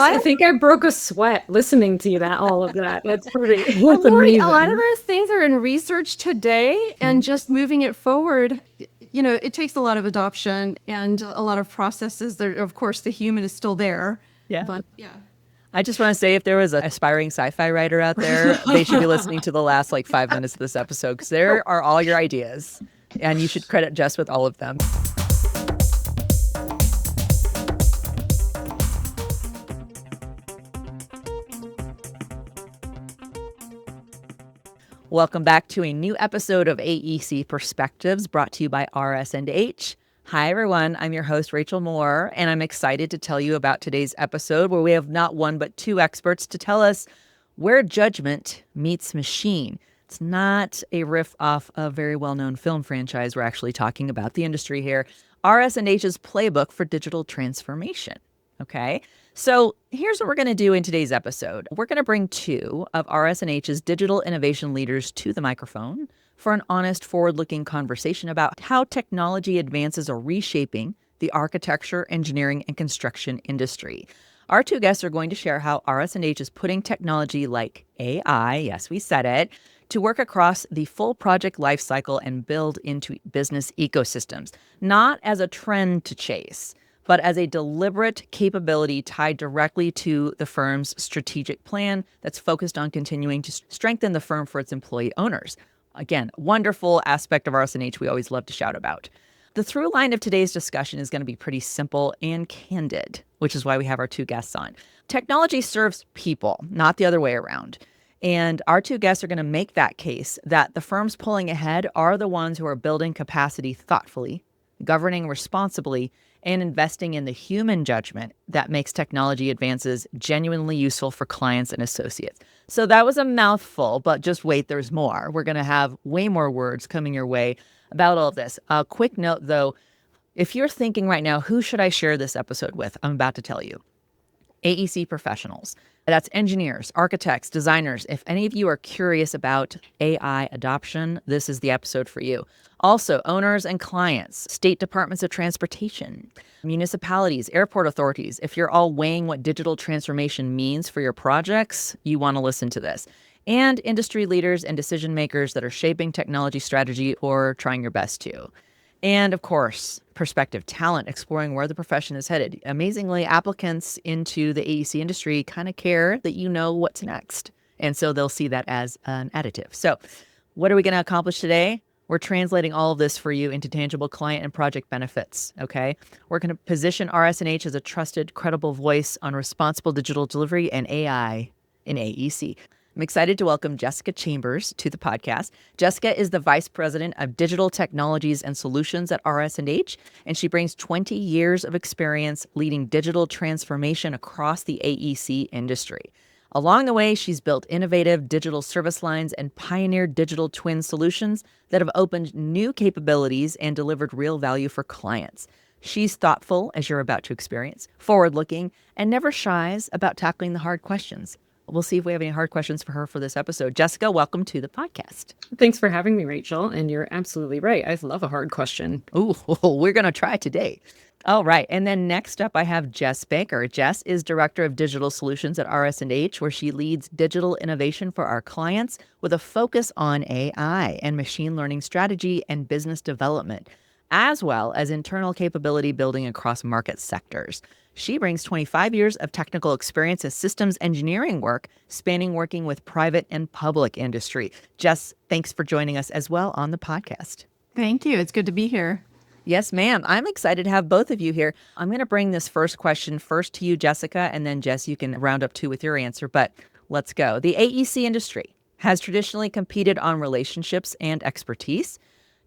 I think I broke a sweat listening to all of that. That's pretty, that's Lori, a lot of amazing. those things are in research today, and just moving it forward, it takes a lot of adoption and a lot of processes. There, of course, the human is still there, Yeah. but yeah. I just want to say if there was an aspiring sci-fi writer out there, they should be listening to the last 5 minutes of this episode because there are all your ideas and you should credit Jess with all of them. Welcome back to a new episode of AEC Perspectives brought to you by RS&H. Hi, everyone. I'm your host, Rachel Moore, and I'm excited to tell you about today's episode where we have not one but two experts to tell us where judgment meets machine. It's not a riff off a very well-known film franchise. We're actually talking about the industry here. RS&H's Playbook for Digital Transformation. Okay, so here's what we're going to do in today's episode. We're going to bring two of RS&H's digital innovation leaders to the microphone for an honest, forward-looking conversation about how technology advances are reshaping the architecture, engineering, and construction industry. Our two guests are going to share how RS&H is putting technology like AI, yes, we said it, to work across the full project lifecycle and build into business ecosystems, not as a trend to chase, but as a deliberate capability tied directly to the firm's strategic plan that's focused on continuing to strengthen the firm for its employee owners. Again, wonderful aspect of RS&H we always love to shout about. The through line of today's discussion is going to be pretty simple and candid, which is why we have our two guests on. Technology serves people, not the other way around. And our two guests are going to make that case that the firms pulling ahead are the ones who are building capacity thoughtfully, governing responsibly, and investing in the human judgment that makes technology advances genuinely useful for clients and associates. So that was a mouthful, but just wait, there's more. We're going to have way more words coming your way about all of this. A quick note, though, if you're thinking right now, who should I share this episode with? I'm about to tell you. AEC professionals. That's engineers, architects, designers. If any of you are curious about AI adoption, this is the episode for you. Also, owners and clients, state departments of transportation, municipalities, airport authorities. If you're all weighing what digital transformation means for your projects, you want to listen to this. And industry leaders and decision makers that are shaping technology strategy or trying your best to. And of course, prospective talent exploring where the profession is headed. Amazingly, applicants into the AEC industry kind of care that you know what's next. And so they'll see that as an additive. So what are we going to accomplish today? We're translating all of this for you into tangible client and project benefits, okay? We're going to position RS&H as a trusted, credible voice on responsible digital delivery and AI in AEC. I'm excited to welcome Jessica Chambers to the podcast. Jessica is the Vice President of Digital Technologies and Solutions at RS&H, and she brings 20 years of experience leading digital transformation across the AEC industry. Along the way, she's built innovative digital service lines and pioneered digital twin solutions that have opened new capabilities and delivered real value for clients. She's thoughtful, as you're about to experience, forward-looking, and never shies about tackling the hard questions. We'll see if we have any hard questions for her for this episode. Jessica, welcome to the podcast. Thanks for having me, Rachel. And you're absolutely right. I love a hard question. Ooh, we're going to try today. All right. And then next up, I have Jess Baker. Jess is Director of Digital Solutions at RS&H, where she leads digital innovation for our clients with a focus on AI and machine learning strategy and business development, as well as internal capability building across market sectors. She brings 25 years of technical experience as systems engineering work, spanning working with private and public industry. Jess, thanks for joining us as well on the podcast. Thank you. It's good to be here. Yes, ma'am. I'm excited to have both of you here. I'm going to bring this first question first to you, Jessica, and then Jess, you can round up two with your answer, but let's go. The AEC industry has traditionally competed on relationships and expertise.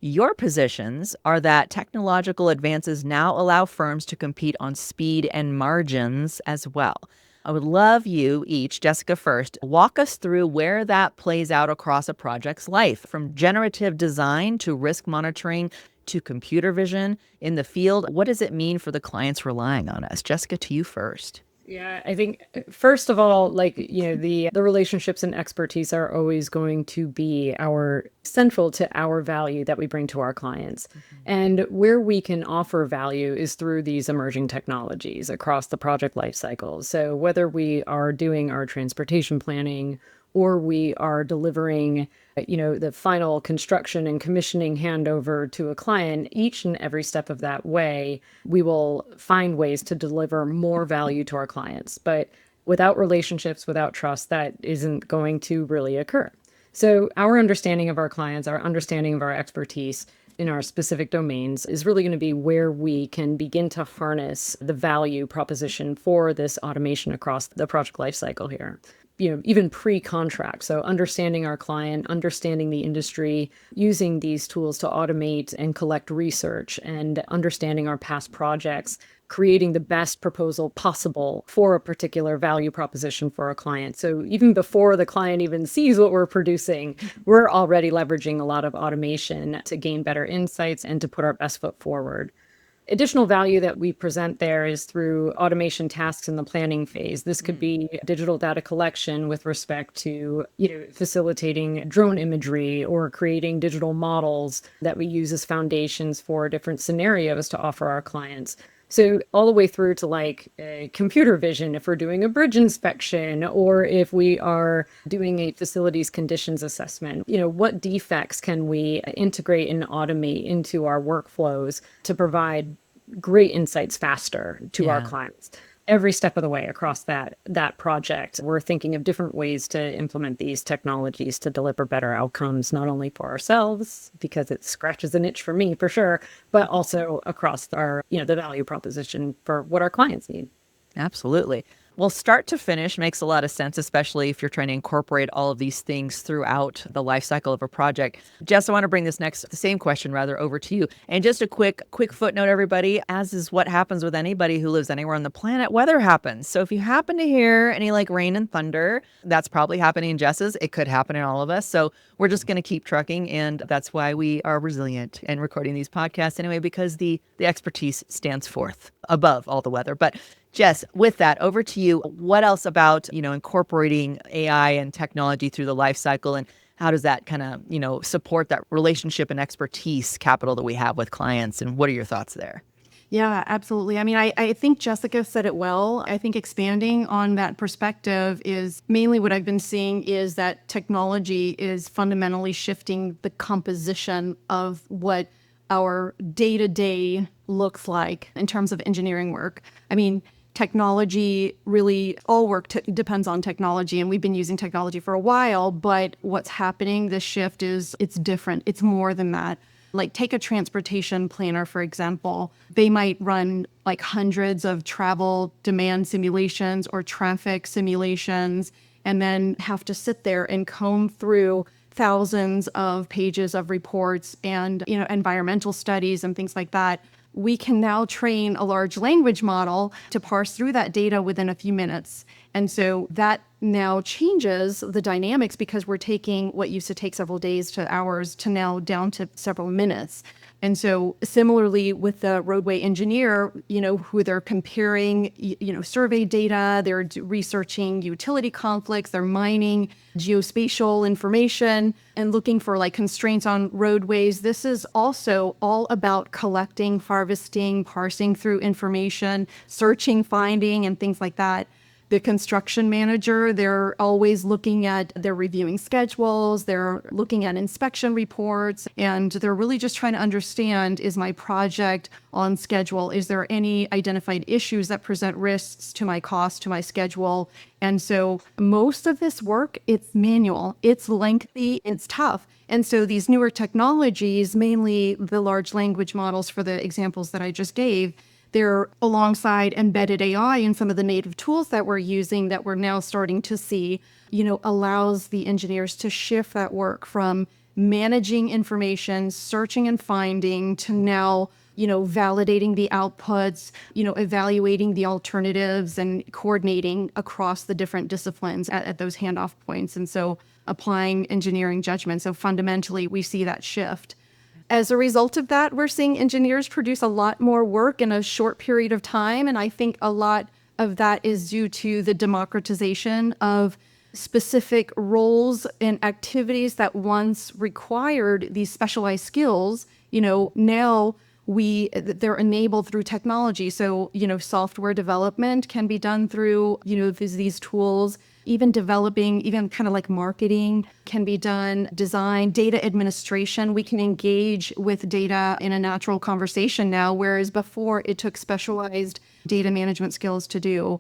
Your positions are that technological advances now allow firms to compete on speed and margins as well. I would love you each, Jessica first, walk us through where that plays out across a project's life, from generative design to risk monitoring to computer vision in the field. What does it mean for the clients relying on us? Jessica, to you first. Yeah, I think first of all, like, the relationships and expertise are always going to be our central to our value that we bring to our clients. And where we can offer value is through these emerging technologies across the project life cycle. So whether we are doing our transportation planning or we are delivering, the final construction and commissioning handover to a client, each and every step of that way, we will find ways to deliver more value to our clients. But without relationships, without trust, that isn't going to really occur. So our understanding of our clients, our understanding of our expertise in our specific domains is really going to be where we can begin to harness the value proposition for this automation across the project lifecycle here. Even pre-contract. So understanding our client, understanding the industry, using these tools to automate and collect research, and understanding our past projects, creating the best proposal possible for a particular value proposition for a client. So even before the client even sees what we're producing, we're already leveraging a lot of automation to gain better insights and to put our best foot forward. Additional value that we present there is through automation tasks in the planning phase. This could be digital data collection with respect to, facilitating drone imagery or creating digital models that we use as foundations for different scenarios to offer our clients. So all the way through to like computer vision, if we're doing a bridge inspection or if we are doing a facilities conditions assessment, what defects can we integrate and automate into our workflows to provide great insights faster to our Yeah. clients? Every step of the way across that project, we're thinking of different ways to implement these technologies to deliver better outcomes, not only for ourselves, because it scratches an itch for me for sure, but also across our, the value proposition for what our clients need. Absolutely. Well, start to finish makes a lot of sense, especially if you're trying to incorporate all of these things throughout the life cycle of a project. Jess, I want to bring the same question rather over to you. And just a quick footnote, everybody, as is what happens with anybody who lives anywhere on the planet, weather happens. So if you happen to hear any like rain and thunder, that's probably happening in Jess's. It could happen in all of us. So we're just going to keep trucking. And that's why we are resilient and recording these podcasts anyway, because the expertise stands forth above all the weather. But Jess, with that, over to you. What else about, incorporating AI and technology through the life cycle, and how does that kind of, support that relationship and expertise capital that we have with clients? And what are your thoughts there? Yeah, absolutely. I mean, I think Jessica said it well. I think expanding on that perspective is mainly what I've been seeing is that technology is fundamentally shifting the composition of what our day-to-day looks like in terms of engineering work. I mean, technology really, all work depends on technology, and we've been using technology for a while, but what's happening, this shift it's different. It's more than that. Like take a transportation planner, for example. They might run like hundreds of travel demand simulations or traffic simulations, and then have to sit there and comb through thousands of pages of reports and, environmental studies and things like that. We can now train a large language model to parse through that data within a few minutes. And so that now changes the dynamics because we're taking what used to take several days to hours to now down to several minutes. And so similarly with the roadway engineer, who they're comparing, survey data, they're researching utility conflicts, they're mining geospatial information and looking for like constraints on roadways. This is also all about collecting, harvesting, parsing through information, searching, finding, and things like that. The construction manager, they're reviewing schedules, they're looking at inspection reports, and they're really just trying to understand, is my project on schedule? Is there any identified issues that present risks to my cost, to my schedule? And so most of this work, it's manual, it's lengthy, it's tough. And so these newer technologies, mainly the large language models for the examples that I just gave, they're alongside embedded AI and some of the native tools that we're using that we're now starting to see, allows the engineers to shift that work from managing information, searching and finding to now, validating the outputs, evaluating the alternatives and coordinating across the different disciplines at those handoff points. And so applying engineering judgment. So fundamentally, we see that shift. As a result of that, we're seeing engineers produce a lot more work in a short period of time, and I think a lot of that is due to the democratization of specific roles and activities that once required these specialized skills. Now they're enabled through technology. So, software development can be done through, these tools. Even developing, even kind of like marketing can be done, design, data administration. We can engage with data in a natural conversation now, whereas before it took specialized data management skills to do.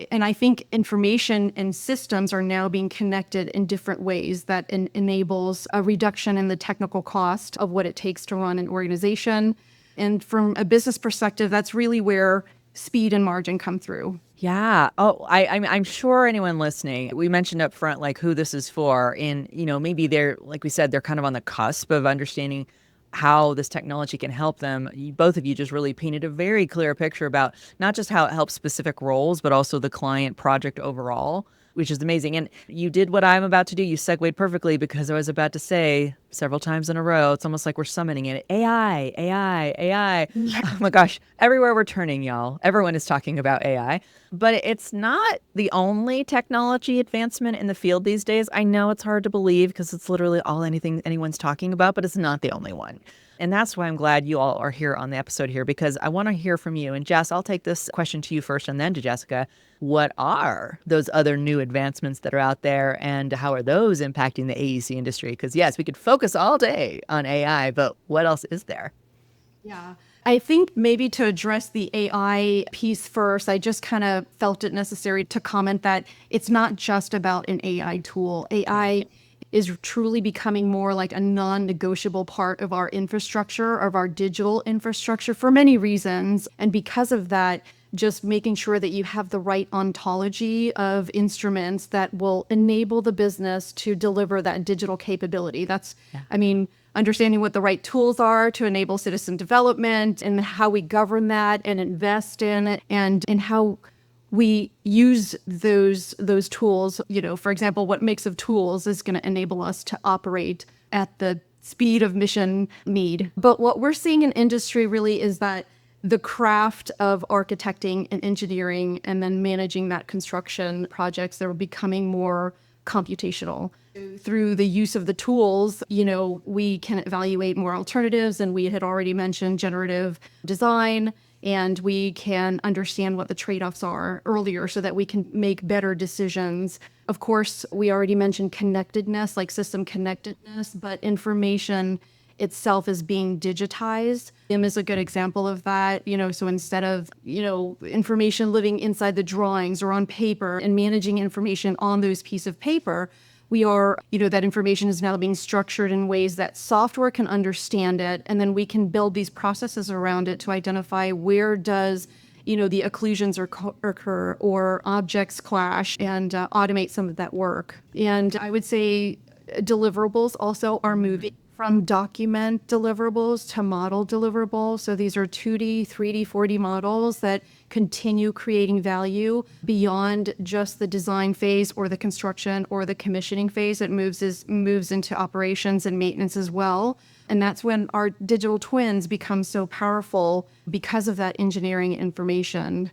And I think information and systems are now being connected in different ways that enables a reduction in the technical cost of what it takes to run an organization. And from a business perspective, that's really where speed and margin come through. Yeah. Oh, I'm sure anyone listening, we mentioned up front, like who this is for. And, maybe they're, like we said, they're kind of on the cusp of understanding how this technology can help them. Both of you just really painted a very clear picture about not just how it helps specific roles, but also the client project overall, which is amazing. And you did what I'm about to do. You segued perfectly, because I was about to say several times in a row, it's almost like we're summoning it. AI, AI, AI. Oh my gosh. Everywhere we're turning, y'all, everyone is talking about AI. But it's not the only technology advancement in the field these days. I know it's hard to believe because it's literally all anyone's talking about, but it's not the only one. And that's why I'm glad you all are here on the episode here, because I want to hear from you. And Jess, I'll take this question to you first and then to Jessica. What are those other new advancements that are out there, and how are those impacting the AEC industry? Because yes, we could focus all day on AI, but what else is there? Yeah. I think maybe to address the AI piece first, I just kind of felt it necessary to comment that it's not just about an AI tool. AI is truly becoming more like a non-negotiable part of our infrastructure, of our digital infrastructure, for many reasons. And because of that, just making sure that you have the right ontology of instruments that will enable the business to deliver that digital capability. Understanding what the right tools are to enable citizen development, and how we govern that and invest in it, and how we use those tools. For example, what mix of tools is going to enable us to operate at the speed of mission need. But what we're seeing in industry really is that the craft of architecting and engineering and then managing that construction projects, they're becoming more computational. Through the use of the tools, we can evaluate more alternatives, and we had already mentioned generative design, and we can understand what the trade-offs are earlier so that we can make better decisions. Of course, we already mentioned connectedness, like system connectedness, but information itself is being digitized. BIM is a good example of that. So instead of, information living inside the drawings or on paper and managing information on those pieces of paper, we are, that information is now being structured in ways that software can understand it. And then we can build these processes around it to identify where does, the occlusions occur or objects clash, and automate some of that work. And I would say deliverables also are moving from document deliverables to model deliverables. So these are 2D, 3D, 4D models that continue creating value beyond just the design phase or the construction or the commissioning phase. It moves into operations and maintenance as well. And that's when our digital twins become so powerful because of that engineering information.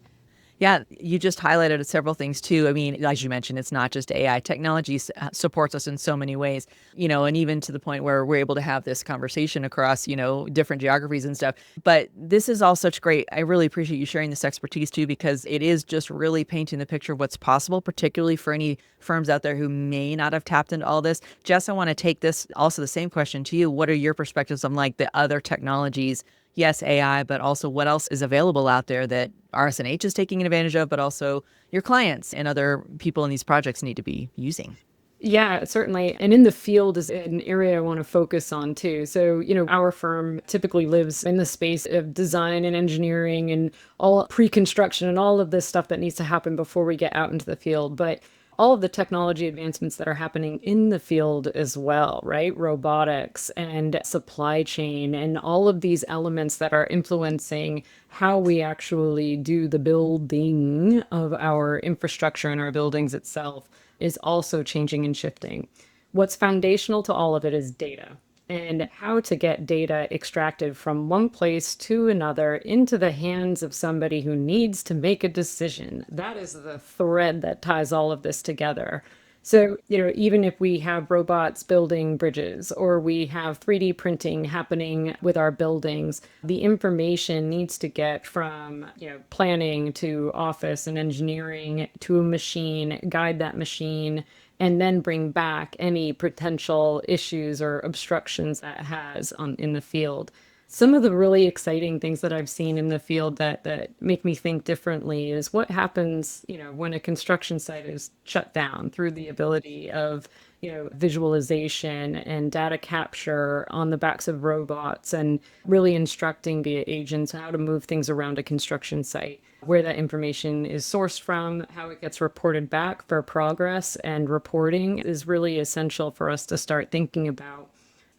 Yeah, you just highlighted several things too. I mean, as you mentioned, it's not just AI. Technology supports us in so many ways, and even to the point where we're able to have this conversation across, different geographies and stuff. But this is all such great. I really appreciate you sharing this expertise too, because it is just really painting the picture of what's possible, particularly for any firms out there who may not have tapped into all this. Jess, I want to take this also the same question to you. What are your perspectives on like the other technologies? Yes, AI, but also what else is available out there that RS&H is taking advantage of, but also your clients and other people in these projects need to be using? Yeah, certainly. And in the field is an area I want to focus on too. So, our firm typically lives in the space of design and engineering and all pre-construction and all of this stuff that needs to happen before we get out into the field. But all of the technology advancements that are happening in the field as well, right? Robotics and supply chain and all of these elements that are influencing how we actually do the building of our infrastructure and our buildings itself is also changing and shifting. What's foundational to all of it is data. and how to get data extracted from one place to another into the hands of somebody who needs to make a decision. That is the thread that ties all of this together. So, even if we have robots building bridges or we have 3D printing happening with our buildings, the information needs to get from, planning to office and engineering to a machine, guide that machine, and then bring back any potential issues or obstructions that it has in the field. Some of the really exciting things that I've seen in the field that make me think differently is what happens, when a construction site is shut down through the ability of, visualization and data capture on the backs of robots and really instructing the agents how to move things around a construction site, where that information is sourced from, how it gets reported back for progress and reporting is really essential for us to start thinking about.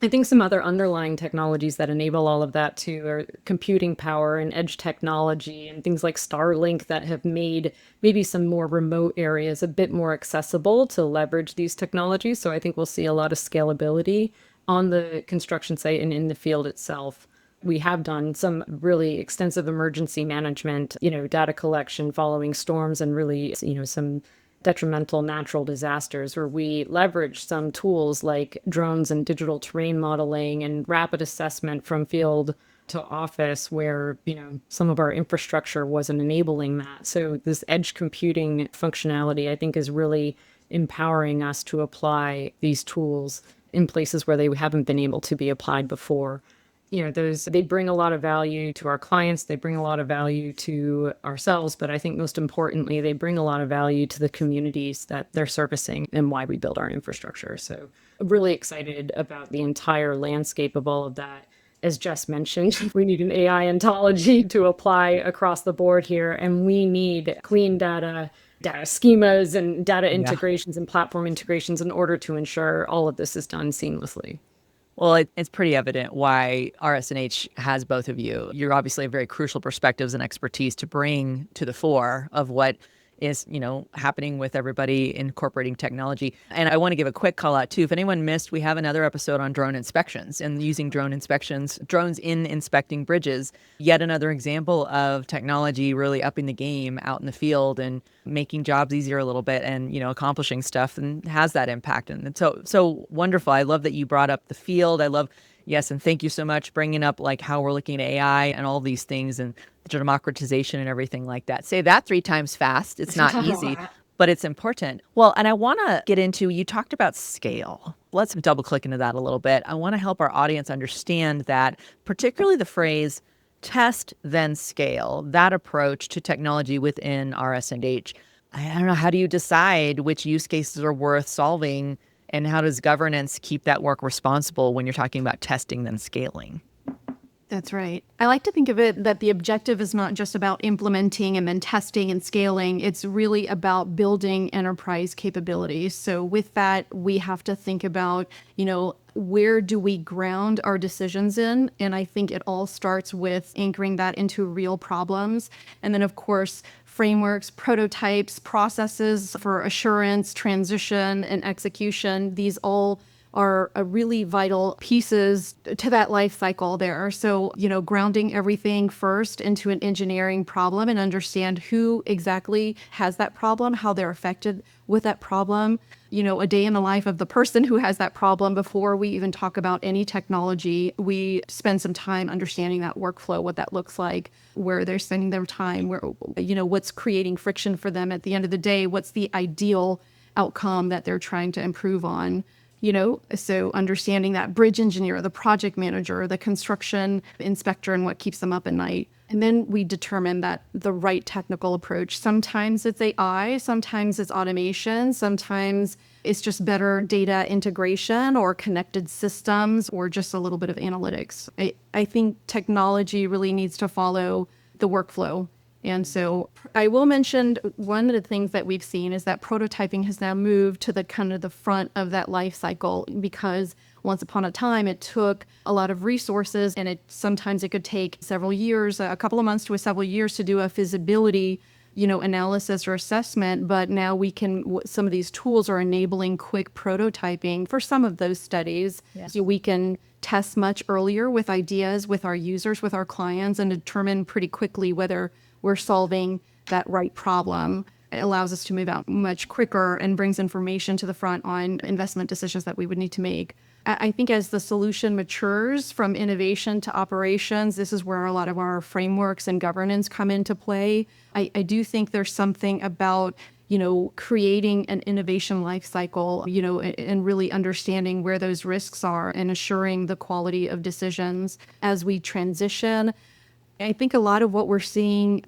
I think some other underlying technologies that enable all of that too are computing power and edge technology and things like Starlink that have made maybe some more remote areas a bit more accessible to leverage these technologies. So I think we'll see a lot of scalability on the construction site and in the field itself. We have done some really extensive emergency management, data collection following storms and really, some detrimental natural disasters where we leverage some tools like drones and digital terrain modeling and rapid assessment from field to office where, some of our infrastructure wasn't enabling that. So this edge computing functionality, I think, is really empowering us to apply these tools in places where they haven't been able to be applied before. They bring a lot of value to our clients, they bring a lot of value to ourselves, but I think most importantly, they bring a lot of value to the communities that they're servicing and why we build our infrastructure. So I'm really excited about the entire landscape of all of that. As Jess mentioned, we need an AI ontology to apply across the board here, and we need clean data schemas and data integrations and platform integrations in order to ensure all of this is done seamlessly. Well, it's pretty evident why RS&H has both of you. You're obviously very crucial perspectives and expertise to bring to the fore of what is, happening with everybody incorporating technology. And I want to give a quick call out too. If anyone missed, we have another episode on drone inspections and using drones in inspecting bridges. Yet another example of technology really upping the game out in the field and making jobs easier a little bit and, accomplishing stuff and has that impact. And so wonderful. I love that you brought up the field. Yes, and thank you so much bringing up like how we're looking at AI and all these things and the democratization and everything like that. Say that 3 times fast. It's not easy, but it's important. Well, and I want to get into, you talked about scale. Let's double click into that a little bit. I want to help our audience understand that, particularly the phrase test then scale, that approach to technology within RS&H. I don't know, how do you decide which use cases are worth solving? And how does governance keep that work responsible when you're talking about testing then scaling? That's right. I like to think of it that the objective is not just about implementing and then testing and scaling. It's really about building enterprise capabilities. So with that, we have to think about, where do we ground our decisions in? And I think it all starts with anchoring that into real problems. And then, of course, frameworks, prototypes, processes for assurance, transition, and execution. These all are really vital pieces to that life cycle there. So, grounding everything first into an engineering problem and understand who exactly has that problem, how they're affected with that problem, a day in the life of the person who has that problem before we even talk about any technology. We spend some time understanding that workflow, what that looks like, where they're spending their time, where, what's creating friction for them at the end of the day, what's the ideal outcome that they're trying to improve on. So understanding that bridge engineer, the project manager, the construction inspector, and what keeps them up at night. And then we determine that the right technical approach. Sometimes it's AI, sometimes it's automation, sometimes it's just better data integration or connected systems or just a little bit of analytics. I think technology really needs to follow the workflow. And so I will mention one of the things that we've seen is that prototyping has now moved to the kind of the front of that life cycle, because once upon a time it took a lot of resources, and sometimes it could take several years, a couple of months to several years to do a feasibility analysis or assessment. But now some of these tools are enabling quick prototyping for some of those studies. Yeah. So we can test much earlier with ideas, with our users, with our clients, and determine pretty quickly whether we're solving that right problem. It allows us to move out much quicker and brings information to the front on investment decisions that we would need to make. I think as the solution matures from innovation to operations, this is where a lot of our frameworks and governance come into play. I do think there's something about, creating an innovation life cycle, and really understanding where those risks are and assuring the quality of decisions as we transition. I think a lot of what we're seeing,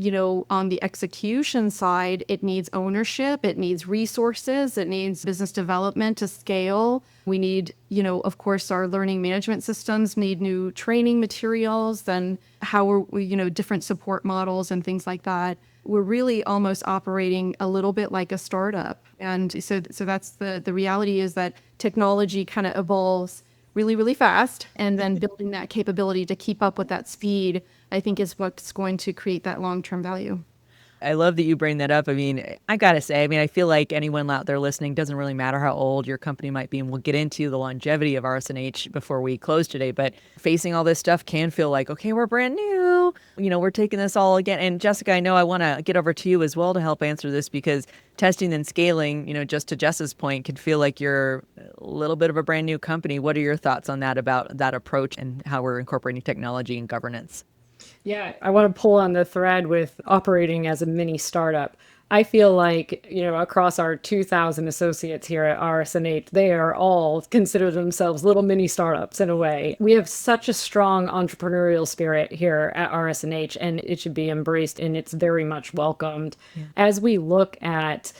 on the execution side, it needs ownership, it needs resources, it needs business development to scale. We need, of course, our learning management systems need new training materials and how we're, different support models and things like that. We're really almost operating a little bit like a startup. And so that's the reality is that technology kind of evolves really, really fast. And then building that capability to keep up with that speed, I think is what's going to create that long-term value. I love that you bring that up. I mean, I got to say, I feel like anyone out there listening, doesn't really matter how old your company might be. And we'll get into the longevity of RS&H before we close today. But facing all this stuff can feel like, okay, we're brand new. We're taking this all again. And Jessica, I know I want to get over to you as well to help answer this because testing and scaling, just to Jess's point, can feel like you're a little bit of a brand new company. What are your thoughts on that, about that approach and how we're incorporating technology and governance? Yeah, I want to pull on the thread with operating as a mini startup. I feel like, across our 2,000 associates here at RS&H, they are all consider themselves little mini startups in a way. We have such a strong entrepreneurial spirit here at RS&H, and it should be embraced, and it's very much welcomed. Yeah. As we look at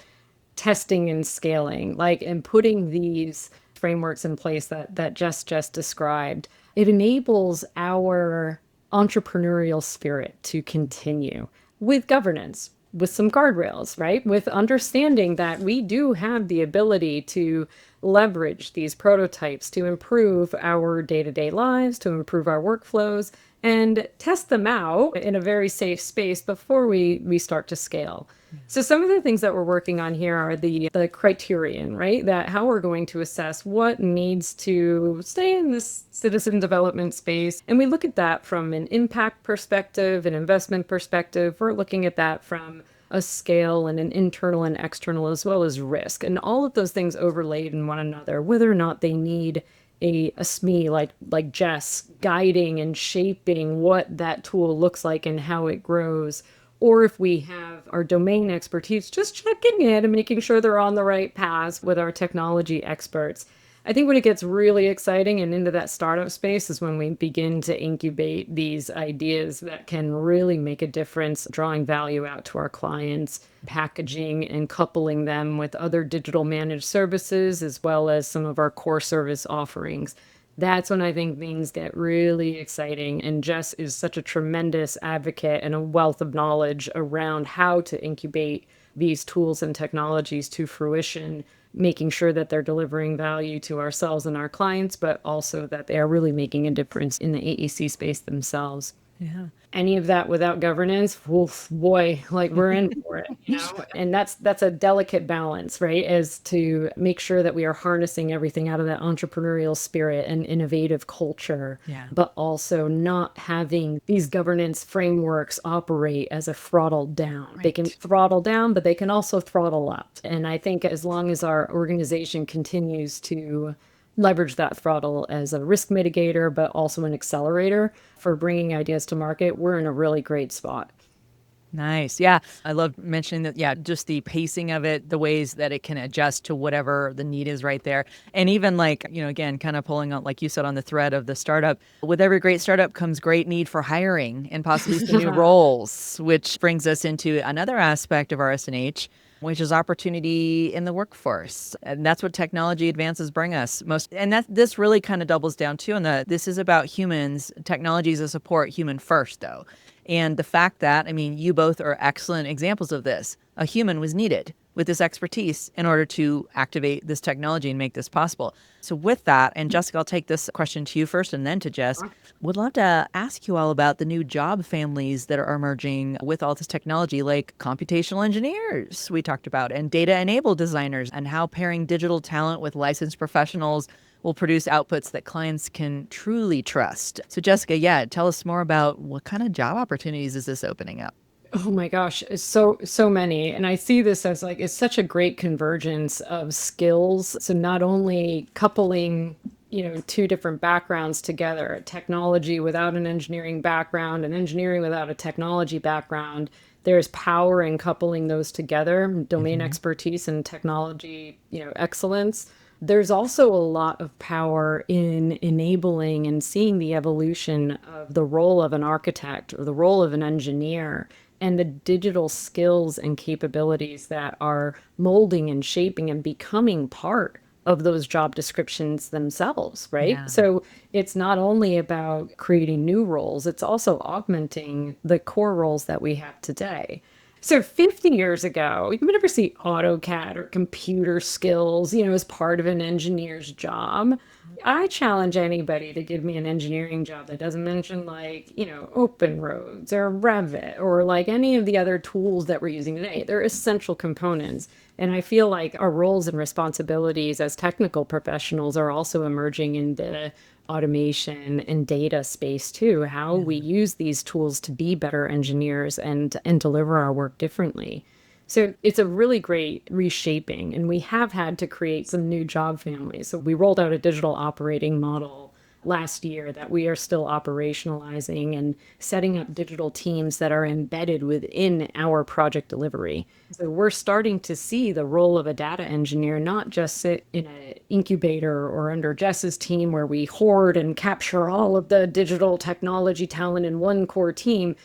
testing and scaling, and putting these frameworks in place that Jess just described, it enables our entrepreneurial spirit to continue with governance, with some guardrails, right? With understanding that we do have the ability to leverage these prototypes to improve our day-to-day lives, to improve our workflows, and test them out in a very safe space before we start to scale. So some of the things that we're working on here are the criterion, right? That how we're going to assess what needs to stay in this citizen development space. And we look at that from an impact perspective, an investment perspective. We're looking at that from a scale and an internal and external, as well as risk. And all of those things overlaid in one another, whether or not they need a SME like Jess guiding and shaping what that tool looks like and how it grows, or if we have our domain expertise, just checking in and making sure they're on the right path with our technology experts. I think when it gets really exciting and into that startup space is when we begin to incubate these ideas that can really make a difference, drawing value out to our clients, packaging and coupling them with other digital managed services, as well as some of our core service offerings. That's when I think things get really exciting. And Jess is such a tremendous advocate and a wealth of knowledge around how to incubate these tools and technologies to fruition, making sure that they're delivering value to ourselves and our clients, but also that they are really making a difference in the AEC space themselves. Yeah. Any of that without governance, oof, boy, we're in for it, And that's a delicate balance, right? Is to make sure that we are harnessing everything out of that entrepreneurial spirit and innovative culture, but also not having these governance frameworks operate as a throttle down. Right. They can throttle down, but they can also throttle up. And I think as long as our organization continues to leverage that throttle as a risk mitigator, but also an accelerator for bringing ideas to market, we're in a really great spot. Nice. Yeah. I love mentioning that. Yeah. Just the pacing of it, the ways that it can adjust to whatever the need is right there. And even again, kind of pulling out, like you said, on the thread of the startup, with every great startup comes great need for hiring and possibly some new roles, which brings us into another aspect of RS&H, which is opportunity in the workforce. And that's what technology advances bring us most. And this really kind of doubles down too on this is about humans. Technology is a support, human first though. And the fact that, you both are excellent examples of this. A human was needed with this expertise in order to activate this technology and make this possible. So with that, and Jessica, I'll take this question to you first and then to Jess. Would love to ask you all about the new job families that are emerging with all this technology, like computational engineers we talked about, and data-enabled designers, and how pairing digital talent with licensed professionals will produce outputs that clients can truly trust. So Jessica, yeah, tell us more about what kind of job opportunities is this opening up? Oh my gosh, it's so many. And I see this as like it's such a great convergence of skills. So not only coupling, two different backgrounds together, technology without an engineering background and engineering without a technology background, there's power in coupling those together, domain expertise and technology, excellence. There's also a lot of power in enabling and seeing the evolution of the role of an architect or the role of an engineer and the digital skills and capabilities that are molding and shaping and becoming part of those job descriptions themselves, right? Yeah. So it's not only about creating new roles, it's also augmenting the core roles that we have today. So 50 years ago, you would never see AutoCAD or computer skills, as part of an engineer's job. I challenge anybody to give me an engineering job that doesn't mention like, open roads or Revit or like any of the other tools that we're using today. They're essential components. And I feel like our roles and responsibilities as technical professionals are also emerging in the automation and data space too, how we use these tools to be better engineers and deliver our work differently. So it's a really great reshaping, and we have had to create some new job families. So we rolled out a digital operating model last year that we are still operationalizing and setting up digital teams that are embedded within our project delivery. So we're starting to see the role of a data engineer not just sit in an incubator or under Jess's team where we hoard and capture all of the digital technology talent in one core team.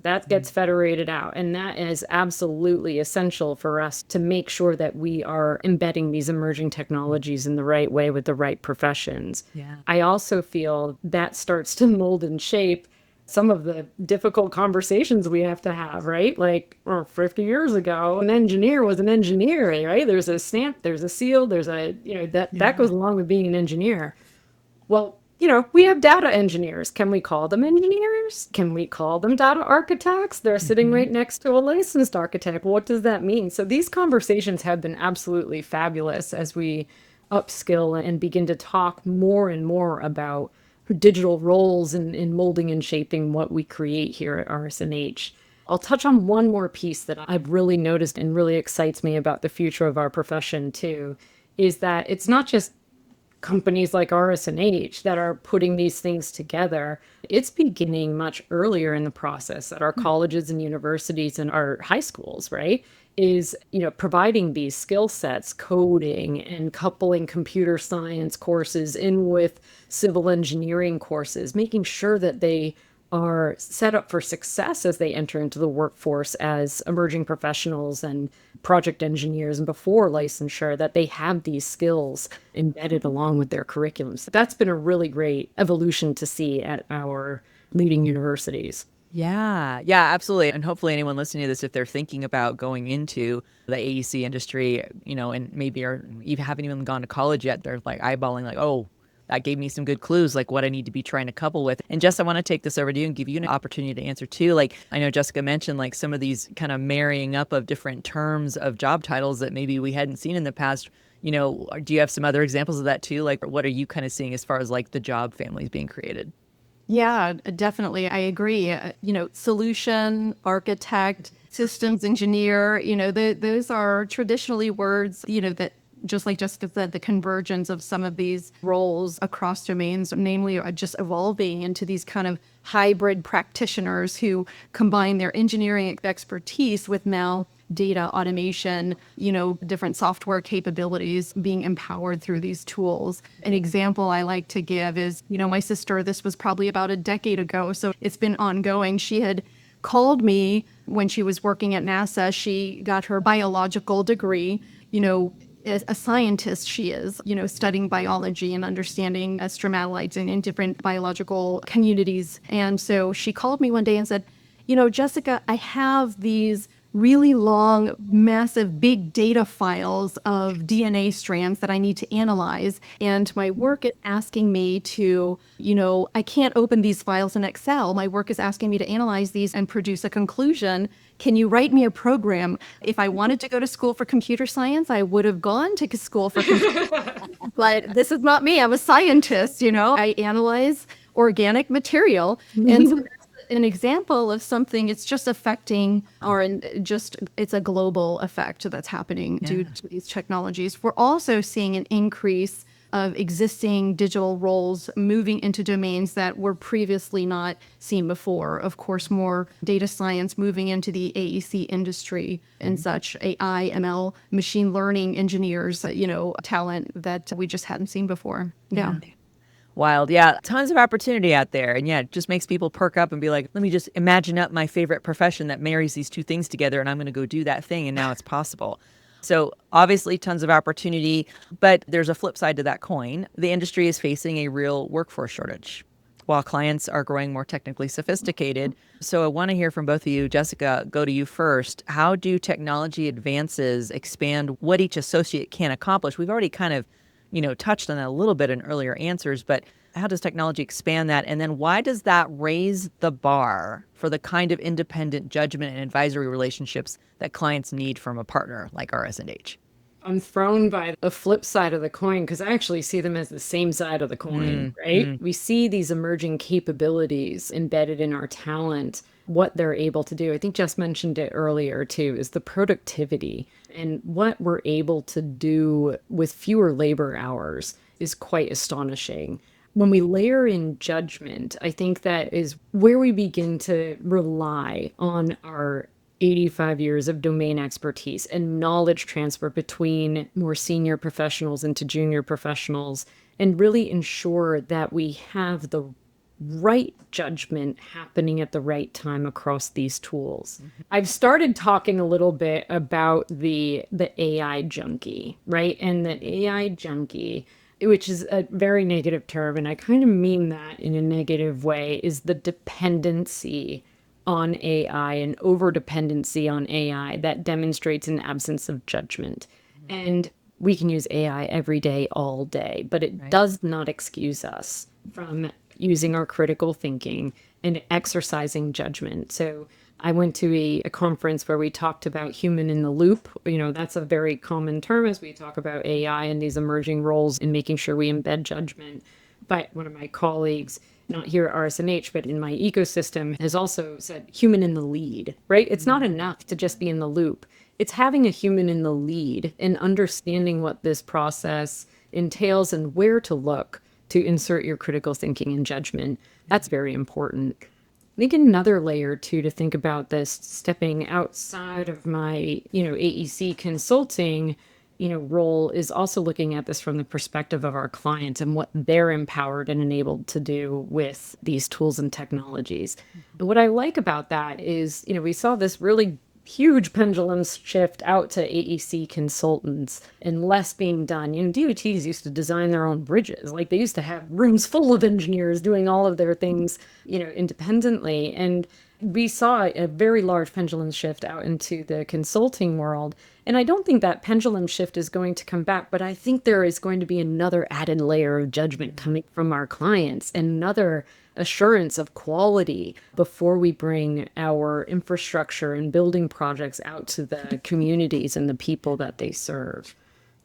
That gets federated out. And that is absolutely essential for us to make sure that we are embedding these emerging technologies in the right way with the right professions. Yeah. I also feel that starts to mold and shape some of the difficult conversations we have to have, right? Like 50 years ago, an engineer was an engineer, right? There's a stamp, there's a seal, there's a, that goes along with being an engineer. Well, we have data engineers. Can we call them engineers? Can we call them data architects? They're sitting right next to a licensed architect. What does that mean? So these conversations have been absolutely fabulous as we upskill and begin to talk more and more about digital roles in molding and shaping what we create here at RS&H. I'll touch on one more piece that I've really noticed and really excites me about the future of our profession too, is that it's not just companies like RS&H that are putting these things together. It's beginning much earlier in the process at our colleges and universities and our high schools, right? Is, providing these skill sets, coding and coupling computer science courses in with civil engineering courses, making sure that they are set up for success as they enter into the workforce as emerging professionals and project engineers and before licensure, that they have these skills embedded along with their curriculums. That's been a really great evolution to see at our leading universities. Yeah, yeah, absolutely. And hopefully anyone listening to this, if they're thinking about going into the AEC industry, and maybe are even haven't even gone to college yet, they're like eyeballing like, oh, that gave me some good clues, like what I need to be trying to couple with. And Jess, I want to take this over to you and give you an opportunity to answer too. Like I know Jessica mentioned like some of these kind of marrying up of different terms of job titles that maybe we hadn't seen in the past. Do you have some other examples of that too? Like what are you kind of seeing as far as like the job families being created? Yeah, definitely. I agree. Solution, architect, systems engineer, those are traditionally words, that just like Jessica said, the convergence of some of these roles across domains, namely are just evolving into these kind of hybrid practitioners who combine their engineering expertise with now data automation, different software capabilities being empowered through these tools. An example I like to give is, my sister, this was probably about a decade ago, so it's been ongoing. She had called me when she was working at NASA. She got her biological degree, as a scientist she is, studying biology and understanding stromatolites and in different biological communities. And so she called me one day and said, Jessica, I have these really long, massive, big data files of DNA strands that I need to analyze. And my work is asking me to, I can't open these files in Excel. My work is asking me to analyze these and produce a conclusion. Can you write me a program? If I wanted to go to school for computer science, I would have gone to school for computer science. But this is not me. I'm a scientist, I analyze organic material. And so an example of something, it's just affecting it's a global effect that's happening due to these technologies. We're also seeing an increase of existing digital roles moving into domains that were previously not seen before. Of course, more data science moving into the AEC industry and such, AI, ML, machine learning engineers, talent that we just hadn't seen before. Yeah. Wild. Yeah. Tons of opportunity out there. And yeah, it just makes people perk up and be like, let me just imagine up my favorite profession that marries these two things together, and I'm going to go do that thing. And now it's possible. So obviously tons of opportunity, but there's a flip side to that coin. The industry is facing a real workforce shortage while clients are growing more technically sophisticated. So I want to hear from both of you. Jessica, go to you first. How do technology advances expand what each associate can accomplish? We've already kind of touched on that a little bit in earlier answers, but how does technology expand that? And then why does that raise the bar for the kind of independent judgment and advisory relationships that clients need from a partner like RS&H? I'm thrown by the flip side of the coin because I actually see them as the same side of the coin, right? We see these emerging capabilities embedded in our talent, what they're able to do. I think Jess mentioned it earlier too, is the productivity and what we're able to do with fewer labor hours is quite astonishing. When we layer in judgment, I think that is where we begin to rely on our 85 years of domain expertise and knowledge transfer between more senior professionals into junior professionals, and really ensure that we have the right judgment happening at the right time across these tools. I've started talking a little bit about the AI junkie, right? And the AI junkie, which is a very negative term, and I kind of mean that in a negative way, is the dependency on AI and over dependency on AI that demonstrates an absence of judgment. And we can use AI every day, all day, but it does not excuse us from using our critical thinking and exercising judgment. So I went to a conference where we talked about human in the loop. That's a very common term as we talk about AI and these emerging roles in making sure we embed judgment. But one of my colleagues, not here at RS&H, but in my ecosystem, has also said human in the lead, right? It's not enough to just be in the loop. It's having a human in the lead and understanding what this process entails and where to look to insert your critical thinking and judgment. That's very important. I think another layer too to think about this, stepping outside of my, AEC consulting, role, is also looking at this from the perspective of our clients and what they're empowered and enabled to do with these tools and technologies. And what I like about that is, we saw this really huge pendulum shift out to AEC consultants and less being done. DOTs used to design their own bridges. Like they used to have rooms full of engineers doing all of their things, independently. And we saw a very large pendulum shift out into the consulting world. And I don't think that pendulum shift is going to come back, but I think there is going to be another added layer of judgment coming from our clients, another assurance of quality before we bring our infrastructure and building projects out to the communities and the people that they serve.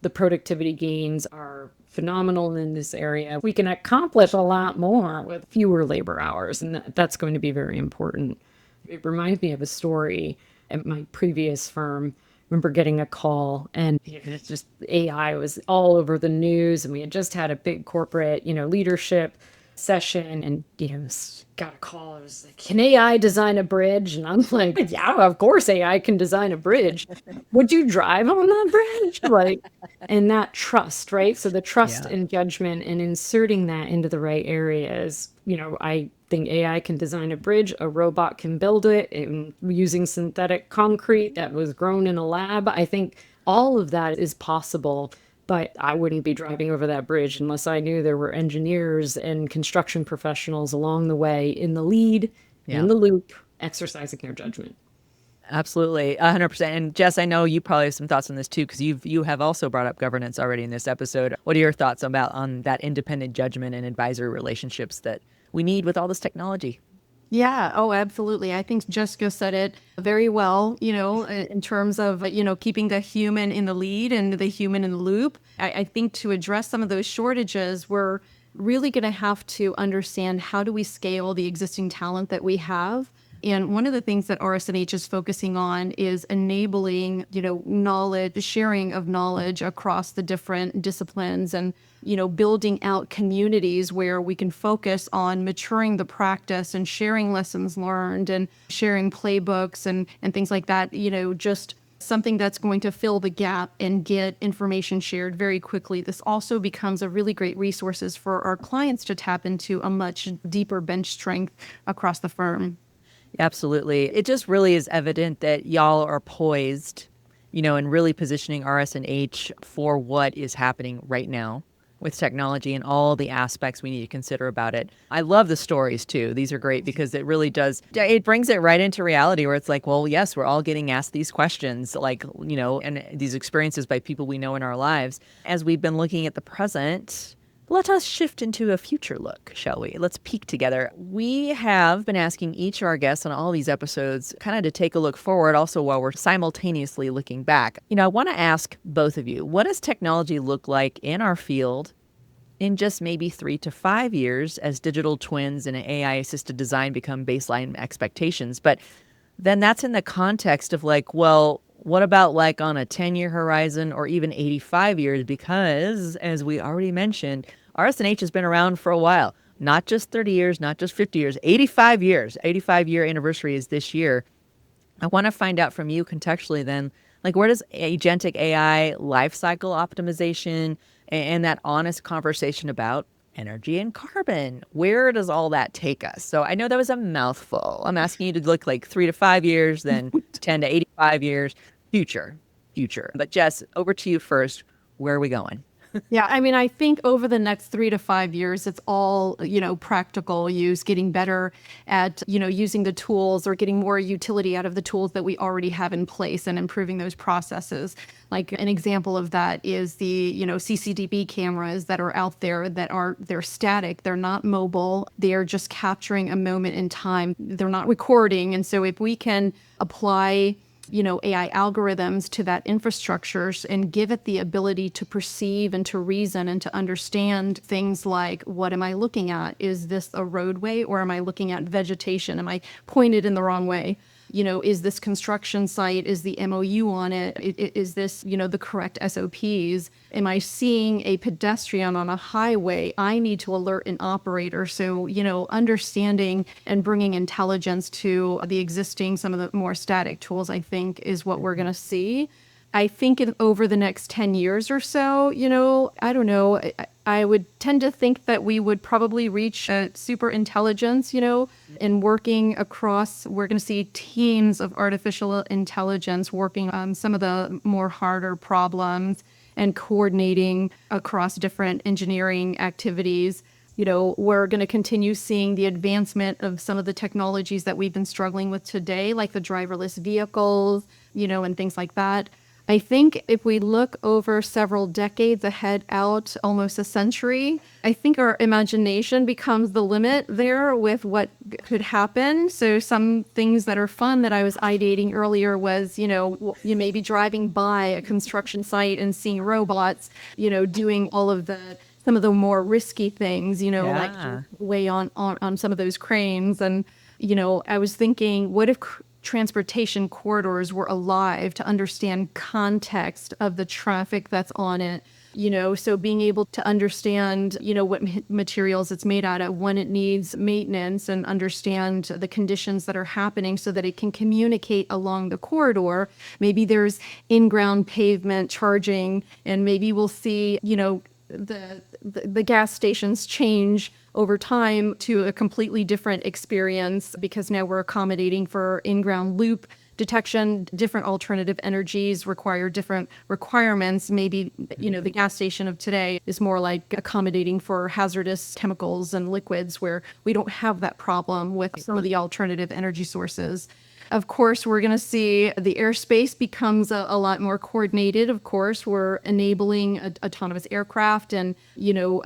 The productivity gains are phenomenal in this area. We can accomplish a lot more with fewer labor hours, and that's going to be very important. It reminds me of a story at my previous firm. I remember getting a call, and it's just AI was all over the news, and we had just had a big corporate, leadership session, and got a call. It was like, can AI design a bridge? And I'm like, yeah, of course AI can design a bridge. Would you drive on that bridge? And that trust, right? So the trust and judgment and inserting that into the right areas. I think AI can design a bridge, a robot can build it using synthetic concrete that was grown in a lab. I think all of that is possible. But I wouldn't be driving over that bridge unless I knew there were engineers and construction professionals along the way in the lead, in the loop, exercising their judgment. Absolutely, 100%. And Jess, I know you probably have some thoughts on this too, because you have also brought up governance already in this episode. What are your thoughts about on that independent judgment and advisory relationships that we need with all this technology? Yeah. Oh, absolutely. I think Jessica said it very well, in terms of, keeping the human in the lead and the human in the loop. I think to address some of those shortages, we're really going to have to understand how do we scale the existing talent that we have. And one of the things that RS&H is focusing on is enabling, knowledge, sharing of knowledge across the different disciplines and, building out communities where we can focus on maturing the practice and sharing lessons learned and sharing playbooks and things like that, just something that's going to fill the gap and get information shared very quickly. This also becomes a really great resources for our clients to tap into a much deeper bench strength across the firm. Absolutely. It just really is evident that y'all are poised, and really positioning RS&H for what is happening right now with technology and all the aspects we need to consider about it. I love the stories too. These are great because it really does, it brings it right into reality where it's like, well, yes, we're all getting asked these questions, like, and these experiences by people we know in our lives. As we've been looking at the present, let us shift into a future look, shall we? Let's peek together. We have been asking each of our guests on all these episodes kind of to take a look forward, also while we're simultaneously looking back. I want to ask both of you, what does technology look like in our field in just maybe 3 to 5 years as digital twins and AI-assisted design become baseline expectations? But then that's in the context of like, well, what about like on a 10-year horizon or even 85 years? Because as we already mentioned, RS&H has been around for a while, not just 30 years, not just 50 years, 85 years. 85-year anniversary is this year. I want to find out from you contextually then, like where does agentic AI lifecycle optimization and that honest conversation about energy and carbon, where does all that take us? So I know that was a mouthful. I'm asking you to look like 3 to 5 years, then 10 to 85 years, future. But Jess, over to you first. Where are we going? Yeah, I mean, I think over the next 3 to 5 years, it's all, practical use, getting better at, using the tools or getting more utility out of the tools that we already have in place and improving those processes. Like an example of that is the, CCTV cameras that are out there they're static, they're not mobile, they're just capturing a moment in time, they're not recording. And so if we can apply AI algorithms to that infrastructures and give it the ability to perceive and to reason and to understand things like, what am I looking at? Is this a roadway or am I looking at vegetation? Am I pointed in the wrong way? Is this construction site? Is the MOU on it? Is this, the correct SOPs? Am I seeing a pedestrian on a highway? I need to alert an operator. So, understanding and bringing intelligence to the existing, some of the more static tools, I think, is what we're going to see. I think over the next 10 years or so, I don't know, I would tend to think that we would probably reach super intelligence, and working across, we're going to see teams of artificial intelligence working on some of the more harder problems and coordinating across different engineering activities. We're going to continue seeing the advancement of some of the technologies that we've been struggling with today, like the driverless vehicles, and things like that. I think if we look over several decades ahead out, almost a century, I think our imagination becomes the limit there with what could happen. So some things that are fun that I was ideating earlier was, you may be driving by a construction site and seeing robots, doing all of some of the more risky things, like weigh on some of those cranes. And, I was thinking, what if transportation corridors were alive to understand context of the traffic that's on it, so being able to understand, what materials it's made out of, when it needs maintenance, and understand the conditions that are happening so that it can communicate along the corridor. Maybe there's in-ground pavement charging, and maybe we'll see, the gas stations change over time to a completely different experience because now we're accommodating for in-ground loop detection. Different alternative energies require different requirements. Maybe, the gas station of today is more like accommodating for hazardous chemicals and liquids where we don't have that problem with some of the alternative energy sources. Of course, we're going to see the airspace becomes a lot more coordinated. Of course, we're enabling autonomous aircraft and,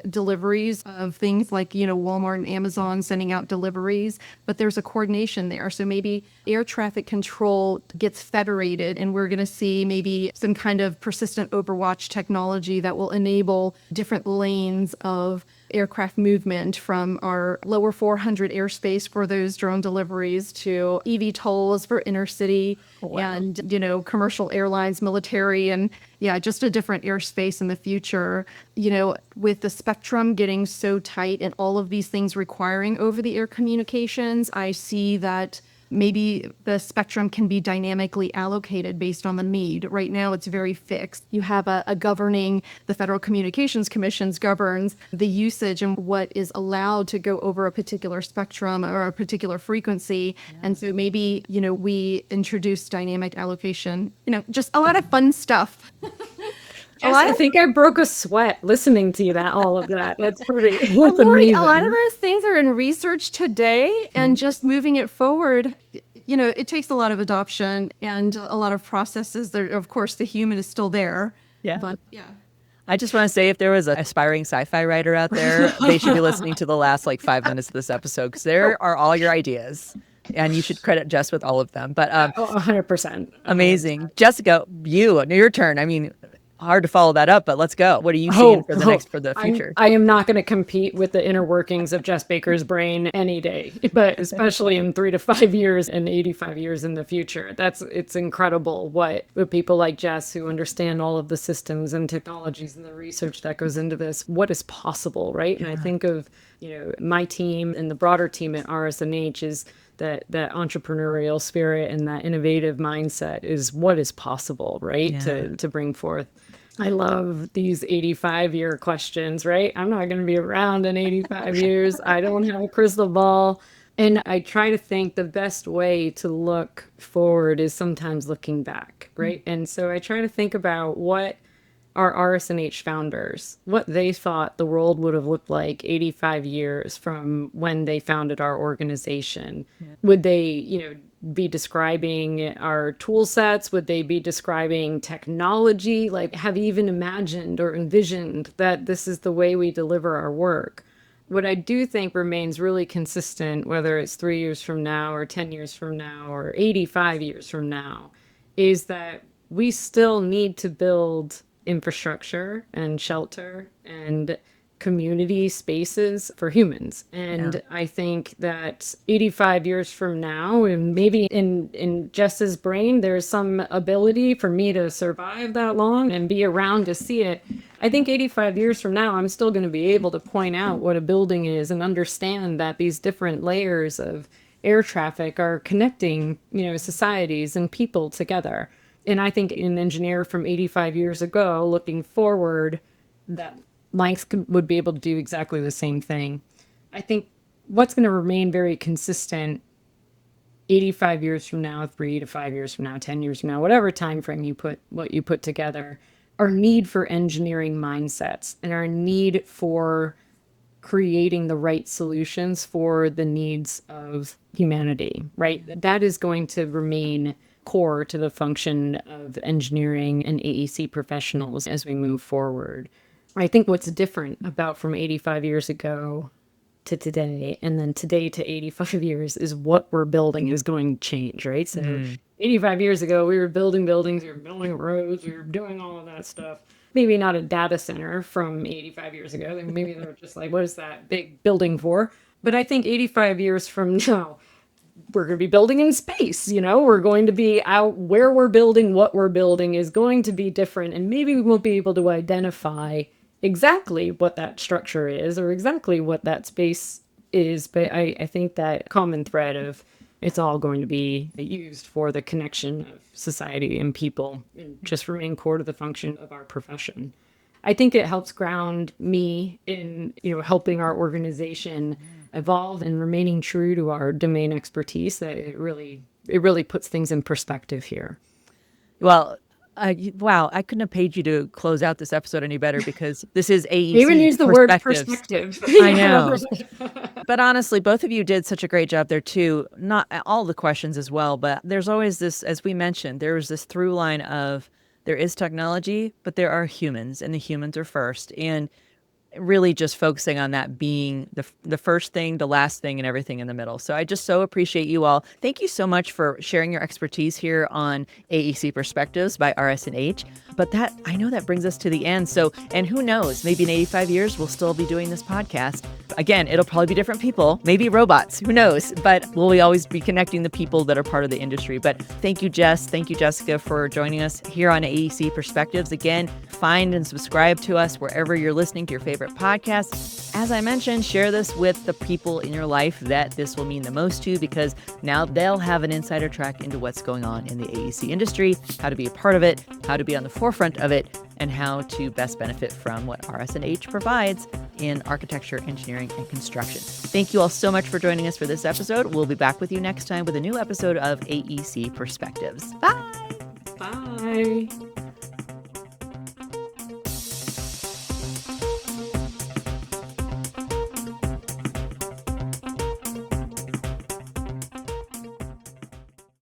deliveries of things like, Walmart and Amazon sending out deliveries, but there's a coordination there. So maybe air traffic control gets federated, and we're going to see maybe some kind of persistent overwatch technology that will enable different lanes of aircraft movement from our lower 400 airspace for those drone deliveries to eVTOLs for intercity and, commercial airlines, military, and just a different airspace in the future. With the spectrum getting so tight and all of these things requiring over-the-air communications, I see that maybe the spectrum can be dynamically allocated based on the need. Right now, it's very fixed. You have a governing, the Federal Communications Commission governs the usage and what is allowed to go over a particular spectrum or a particular frequency. Yeah. And so maybe, we introduce dynamic allocation, just a lot of fun stuff. Jess, I think I broke a sweat listening to all of that. That's amazing. A lot of those things are in research today, and just moving it forward, it takes a lot of adoption and a lot of processes. There, of course, the human is still there. Yeah. But yeah. I just want to say, if there was an aspiring sci-fi writer out there, they should be listening to the last 5 minutes of this episode, because there are all your ideas. And you should credit Jess with all of them. But 100%. Amazing. Jessica, your turn. I mean, hard to follow that up, but let's go. What are you seeing for the future? I am not going to compete with the inner workings of Jess Baker's brain any day, but especially in 3 to 5 years and 85 years in the future. It's incredible what people like Jess, who understand all of the systems and technologies and the research that goes into this, what is possible, right? Yeah. And I think of, my team and the broader team at RS&H is that entrepreneurial spirit and that innovative mindset is what is possible, right? Yeah. To bring forth. I love these 85-year questions, right? I'm not going to be around in 85 years. I don't have a crystal ball. And I try to think the best way to look forward is sometimes looking back, right? Mm-hmm. And so I try to think about what our RS&H founders, what they thought the world would have looked like 85 years from when they founded our organization. Yeah. Would they, be describing our tool sets? Would they be describing technology? Have you even imagined or envisioned that this is the way we deliver our work? What I do think remains really consistent, whether it's 3 years from now or 10 years from now or 85 years from now, is that we still need to build infrastructure and shelter and community spaces for humans. And yeah. I think that 85 years from now, and maybe in Jess's brain, there's some ability for me to survive that long and be around to see it. I think 85 years from now, I'm still going to be able to point out what a building is and understand that these different layers of air traffic are connecting, societies and people together. And I think an engineer from 85 years ago, looking forward, that Lynx would be able to do exactly the same thing. I think what's going to remain very consistent 85 years from now, 3 to 5 years from now, 10 years from now, whatever time frame you put together, our need for engineering mindsets and our need for creating the right solutions for the needs of humanity, right? That is going to remain core to the function of engineering and AEC professionals as we move forward. I think what's different about from 85 years ago to today, and then today to 85 years, is what we're building is going to change, right? So 85 years ago, we were building buildings, we were building roads, we were doing all of that stuff. Maybe not a data center from 85 years ago. Maybe they were just like, what is that big building for? But I think 85 years from now, we're going to be building in space, we're going to be out where we're building, what we're building is going to be different. And maybe we won't be able to identify exactly what that structure is or exactly what that space is. But I think that common thread of it's all going to be used for the connection of society and people and just remain core to the function of our profession. I think it helps ground me in, helping our organization evolve and remaining true to our domain expertise. That it really puts things in perspective here. Well, Wow, I couldn't have paid you to close out this episode any better because this is AEC You even use the word Perspectives. perspective. I know. But honestly, both of you did such a great job there too. Not all the questions as well, but there's always this, as we mentioned, there was this through line of there is technology, but there are humans, and the humans are first. And really just focusing on that being the first thing, the last thing, and everything in the middle. So I just so appreciate you all. Thank you so much for sharing your expertise here on AEC Perspectives by RS&H. But that, I know that brings us to the end. So, and who knows, maybe in 85 years, we'll still be doing this podcast. Again, it'll probably be different people, maybe robots, who knows? But will we always be connecting the people that are part of the industry? But thank you, Jess. Thank you, Jessica, for joining us here on AEC Perspectives. Again, find and subscribe to us wherever you're listening to your favorite podcast. As I mentioned, share this with the people in your life that this will mean the most to, because now they'll have an insider track into what's going on in the AEC industry, how to be a part of it, how to be on the forefront of it, and how to best benefit from what RS&H provides in architecture, engineering, and construction. Thank you all so much for joining us for this episode. We'll be back with you next time with a new episode of AEC Perspectives. Bye! Bye.